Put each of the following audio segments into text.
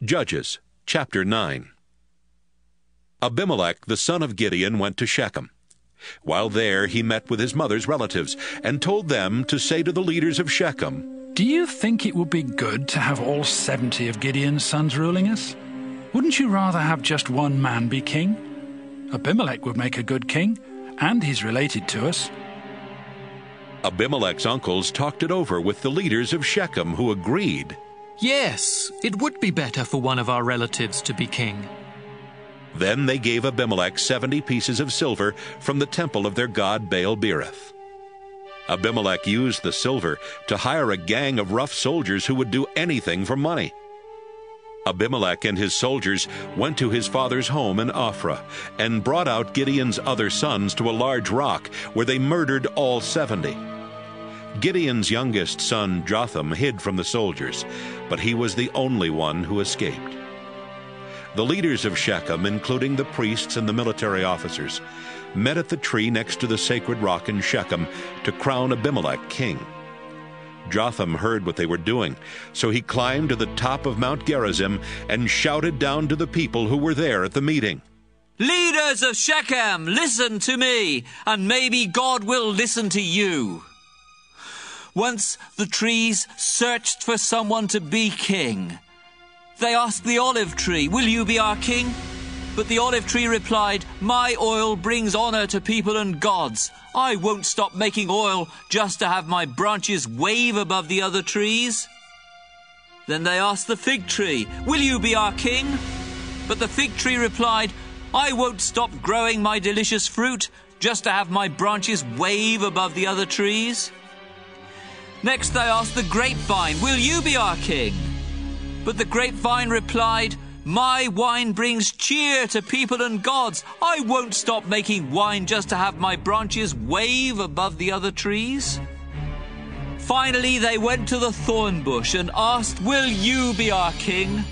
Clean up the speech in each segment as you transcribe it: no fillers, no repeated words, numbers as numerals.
Judges, chapter 9. Abimelech the son of Gideon went to Shechem. While there he met with his mother's relatives and told them to say to the leaders of Shechem, "Do you think it would be good to have all 70 of Gideon's sons ruling us? Wouldn't you rather have just one man be king? Abimelech would make a good king, and he's related to us." Abimelech's uncles talked it over with the leaders of Shechem, who agreed. Yes, it would be better for one of our relatives to be king. Then they gave Abimelech 70 pieces of silver from the temple of their god Baal-berith. Abimelech used the silver to hire a gang of rough soldiers who would do anything for money. Abimelech and his soldiers went to his father's home in Ophrah and brought out Gideon's other sons to a large rock, where they murdered all 70. Gideon's youngest son Jotham hid from the soldiers, but he was the only one who escaped. The leaders of Shechem, including the priests and the military officers, met at the tree next to the sacred rock in Shechem to crown Abimelech king. Jotham heard what they were doing, so he climbed to the top of Mount Gerizim and shouted down to the people who were there at the meeting, "Leaders of Shechem, listen to me, and maybe God will listen to you. Once the trees searched for someone to be king. They asked the olive tree, 'Will you be our king?' But the olive tree replied, 'My oil brings honor to people and gods. I won't stop making oil just to have my branches wave above the other trees.' Then they asked the fig tree, 'Will you be our king?' But the fig tree replied, 'I won't stop growing my delicious fruit just to have my branches wave above the other trees.' Next they asked the grapevine, 'Will you be our king?' But the grapevine replied, 'My wine brings cheer to people and gods. I won't stop making wine just to have my branches wave above the other trees.' Finally they went to the thorn bush and asked, 'Will you be our king?'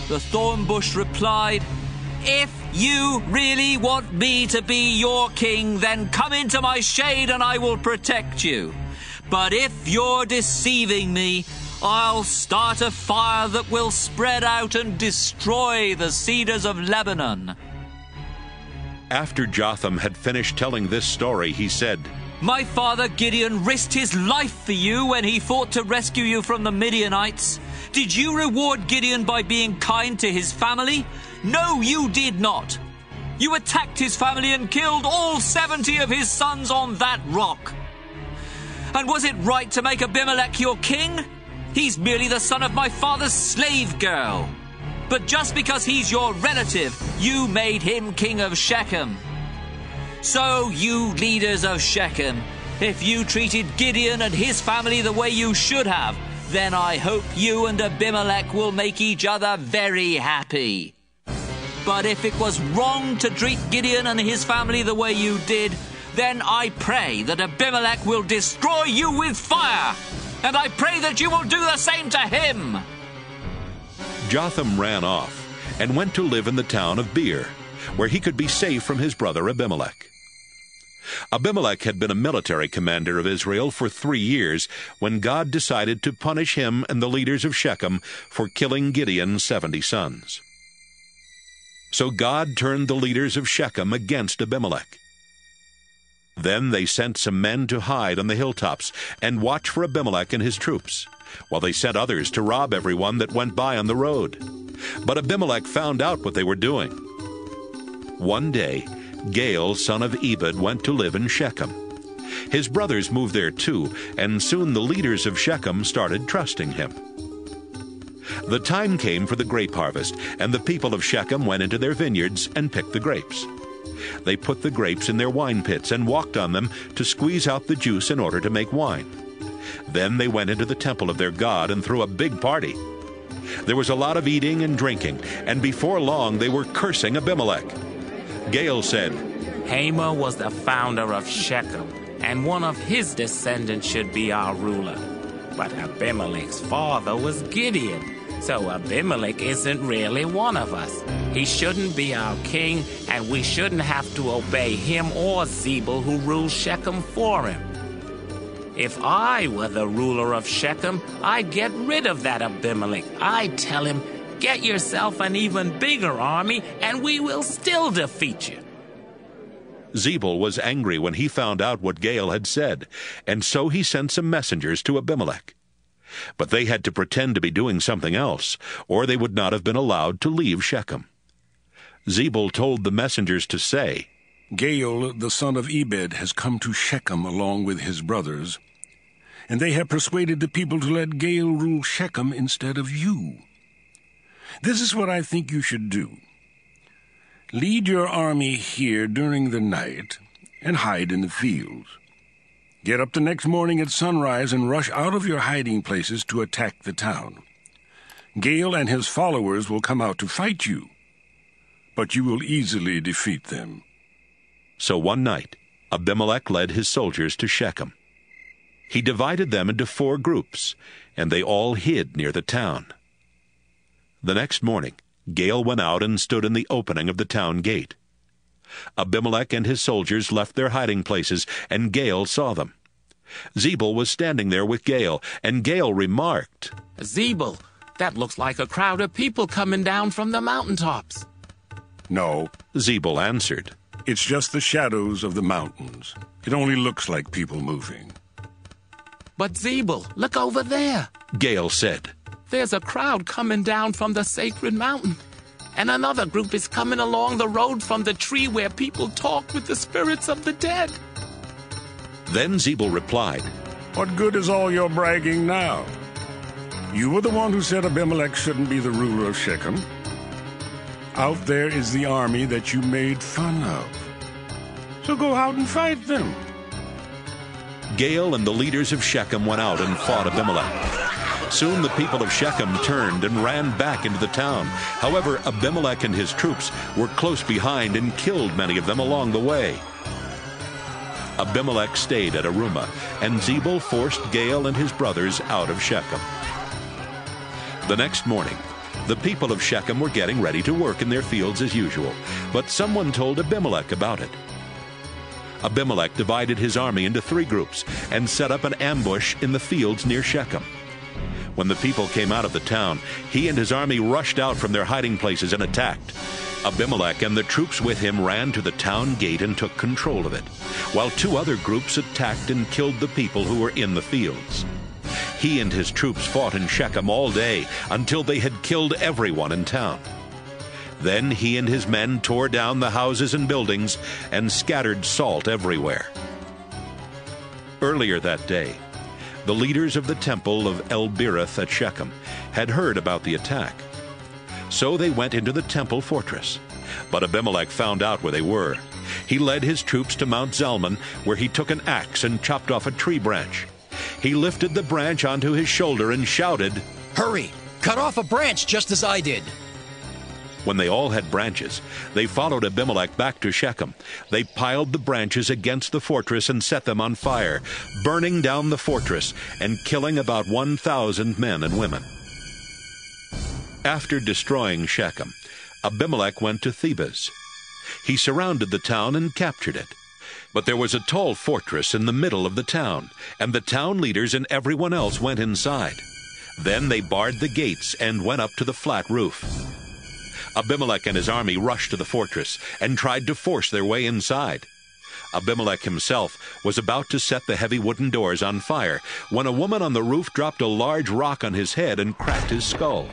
The thorn bush replied, 'If you really want me to be your king, then come into my shade and I will protect you. But if you're deceiving me, I'll start a fire that will spread out and destroy the cedars of Lebanon.'" After Jotham had finished telling this story, he said, "My father Gideon risked his life for you when he fought to rescue you from the Midianites. Did you reward Gideon by being kind to his family? No, you did not. You attacked his family and killed all 70 of his sons on that rock. And was it right to make Abimelech your king? He's merely the son of my father's slave girl. But just because he's your relative, you made him king of Shechem. So, you leaders of Shechem, if you treated Gideon and his family the way you should have, then I hope you and Abimelech will make each other very happy. But if it was wrong to treat Gideon and his family the way you did, then I pray that Abimelech will destroy you with fire, and I pray that you will do the same to him." Jotham ran off and went to live in the town of Beer, where he could be safe from his brother Abimelech. Abimelech had been a military commander of Israel for 3 years when God decided to punish him and the leaders of Shechem for killing Gideon's 70 sons. So God turned the leaders of Shechem against Abimelech. Then they sent some men to hide on the hilltops and watch for Abimelech and his troops, while they sent others to rob everyone that went by on the road. But Abimelech found out what they were doing. One day, Gaal, son of Ebed, went to live in Shechem. His brothers moved there too, and soon the leaders of Shechem started trusting him. The time came for the grape harvest, and the people of Shechem went into their vineyards and picked the grapes. They put the grapes in their wine pits and walked on them to squeeze out the juice in order to make wine. Then they went into the temple of their god and threw a big party. There was a lot of eating and drinking, and before long they were cursing Abimelech. Gaal said, "Hamer was the founder of Shechem, and one of his descendants should be our ruler. But Abimelech's father was Gideon, so Abimelech isn't really one of us. He shouldn't be our king, and we shouldn't have to obey him or Zebul, who rules Shechem, for him. If I were the ruler of Shechem, I'd get rid of that Abimelech. I'd tell him, Get yourself an even bigger army, and we will still defeat you. Zebul was angry when he found out what Gaal had said, and so he sent some messengers to Abimelech. But they had to pretend to be doing something else, or they would not have been allowed to leave Shechem. Zebul told the messengers to say, Gaal, the son of Ebed, has come to Shechem along with his brothers, and they have persuaded the people to let Gaal rule Shechem instead of you. This is what I think you should do. Lead your army here during the night and hide in the fields. Get up the next morning at sunrise and rush out of your hiding places to attack the town. Gaal and his followers will come out to fight you, but you will easily defeat them. So one night, Abimelech led his soldiers to Shechem. He divided them into 4 groups, and they all hid near the town. The next morning, Gaal went out and stood in the opening of the town gate. Abimelech and his soldiers left their hiding places, and Gaal saw them. Zebul was standing there with Gaal, and Gaal remarked, Zebul, that looks like a crowd of people coming down from the mountaintops. No, Zebul answered, it's just the shadows of the mountains. It only looks like people moving. But Zebul, look over there. Gaal said, There's a crowd coming down from the sacred mountain, and another group is coming along the road from the tree where people talk with the spirits of the dead. Then Zebul replied, What good is all your bragging now? You were the one who said Abimelech shouldn't be the ruler of Shechem. Out there is the army that you made fun of. So go out and fight them. Gaal and the leaders of Shechem went out and fought Abimelech. Soon the people of Shechem turned and ran back into the town. However, Abimelech and his troops were close behind and killed many of them along the way. Abimelech stayed at Arumah, and Zebul forced Gaal and his brothers out of Shechem. The next morning, the people of Shechem were getting ready to work in their fields as usual, but someone told Abimelech about it. Abimelech divided his army into 3 groups and set up an ambush in the fields near Shechem. When the people came out of the town, he and his army rushed out from their hiding places and attacked. Abimelech and the troops with him ran to the town gate and took control of it, while 2 other groups attacked and killed the people who were in the fields. He and his troops fought in Shechem all day until they had killed everyone in town. Then he and his men tore down the houses and buildings and scattered salt everywhere. Earlier that day, the leaders of the temple of El-Berith at Shechem had heard about the attack. So they went into the temple fortress. But Abimelech found out where they were. He led his troops to Mount Zalmon, where he took an axe and chopped off a tree branch. He lifted the branch onto his shoulder and shouted, Hurry! Cut off a branch just as I did! When they all had branches, they followed Abimelech back to Shechem. They piled the branches against the fortress and set them on fire, burning down the fortress and killing about 1,000 men and women. After destroying Shechem, Abimelech went to Thebez. He surrounded the town and captured it. But there was a tall fortress in the middle of the town, and the town leaders and everyone else went inside. Then they barred the gates and went up to the flat roof. Abimelech and his army rushed to the fortress and tried to force their way inside. Abimelech himself was about to set the heavy wooden doors on fire when a woman on the roof dropped a large rock on his head and cracked his skull.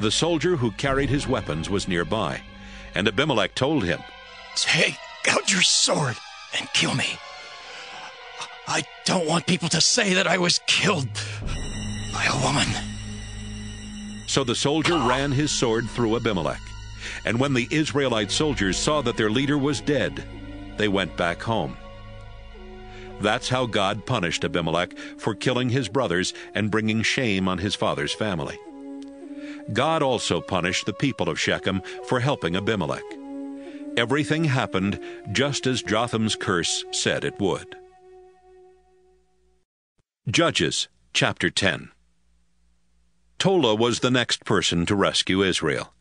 The soldier who carried his weapons was nearby, and Abimelech told him, Take out your sword and kill me. I don't want people to say that I was killed by a woman. So the soldier ran his sword through Abimelech. And when the Israelite soldiers saw that their leader was dead, they went back home. That's how God punished Abimelech for killing his brothers and bringing shame on his father's family. God also punished the people of Shechem for helping Abimelech. Everything happened just as Jotham's curse said it would. Judges chapter 10. Tola was the next person to rescue Israel.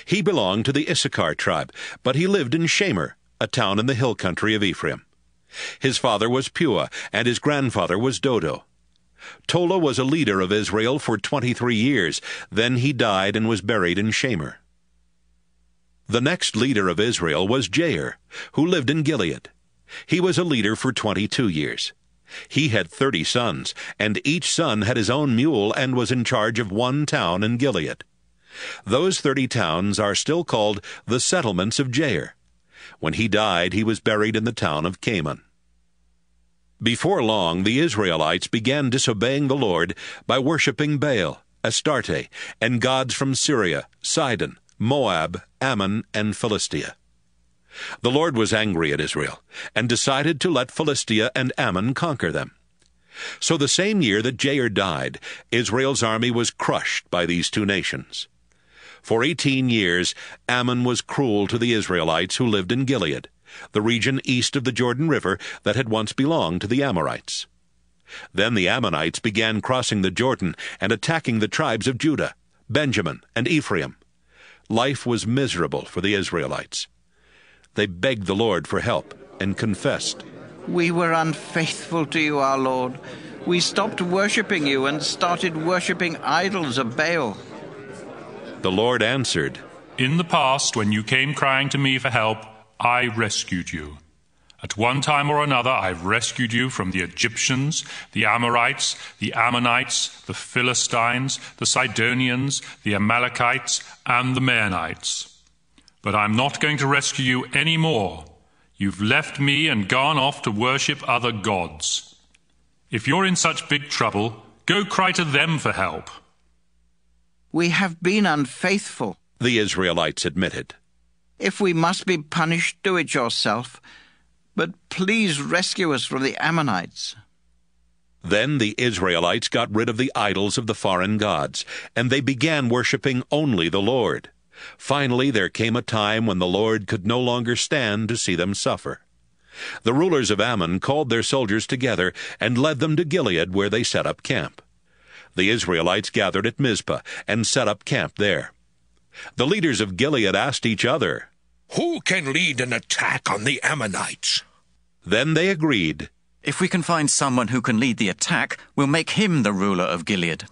He belonged to the Issachar tribe, but he lived in Shamer, a town in the hill country of Ephraim. His father was Pua, and his grandfather was Dodo. Tola was a leader of Israel for 23 years. Then he died and was buried in Shamer. The next leader of Israel was Jair, who lived in Gilead. He was a leader for 22 years. He had 30 sons, and each son had his own mule and was in charge of one town in Gilead. Those 30 towns are still called the settlements of Jair. When he died, he was buried in the town of Canaan. Before long, the Israelites began disobeying the Lord by worshipping Baal, Astarte, and gods from Syria, Sidon, Moab, Ammon, and Philistia. The Lord was angry at Israel, and decided to let Philistia and Ammon conquer them. So the same year that Jair died, Israel's army was crushed by these two nations. For 18 years, Ammon was cruel to the Israelites who lived in Gilead, the region east of the Jordan River that had once belonged to the Amorites. Then the Ammonites began crossing the Jordan and attacking the tribes of Judah, Benjamin, and Ephraim. Life was miserable for the Israelites. They begged the Lord for help and confessed, "We were unfaithful to you, our Lord. We stopped worshipping you and started worshipping idols of Baal." The Lord answered, "In the past, when you came crying to me for help, I rescued you. At one time or another, I've rescued you from the Egyptians, the Amorites, the Ammonites, the Philistines, the Sidonians, the Amalekites, and the Maonites. But I'm not going to rescue you any more. You've left me and gone off to worship other gods. If you're in such big trouble, go cry to them for help." "We have been unfaithful," the Israelites admitted. "If we must be punished, do it yourself. But please rescue us from the Ammonites." Then the Israelites got rid of the idols of the foreign gods, and they began worshipping only the Lord. Finally, there came a time when the Lord could no longer stand to see them suffer. The rulers of Ammon called their soldiers together and led them to Gilead, where they set up camp. The Israelites gathered at Mizpah and set up camp there. The leaders of Gilead asked each other, "Who can lead an attack on the Ammonites?" Then they agreed, "If we can find someone who can lead the attack, we'll make him the ruler of Gilead."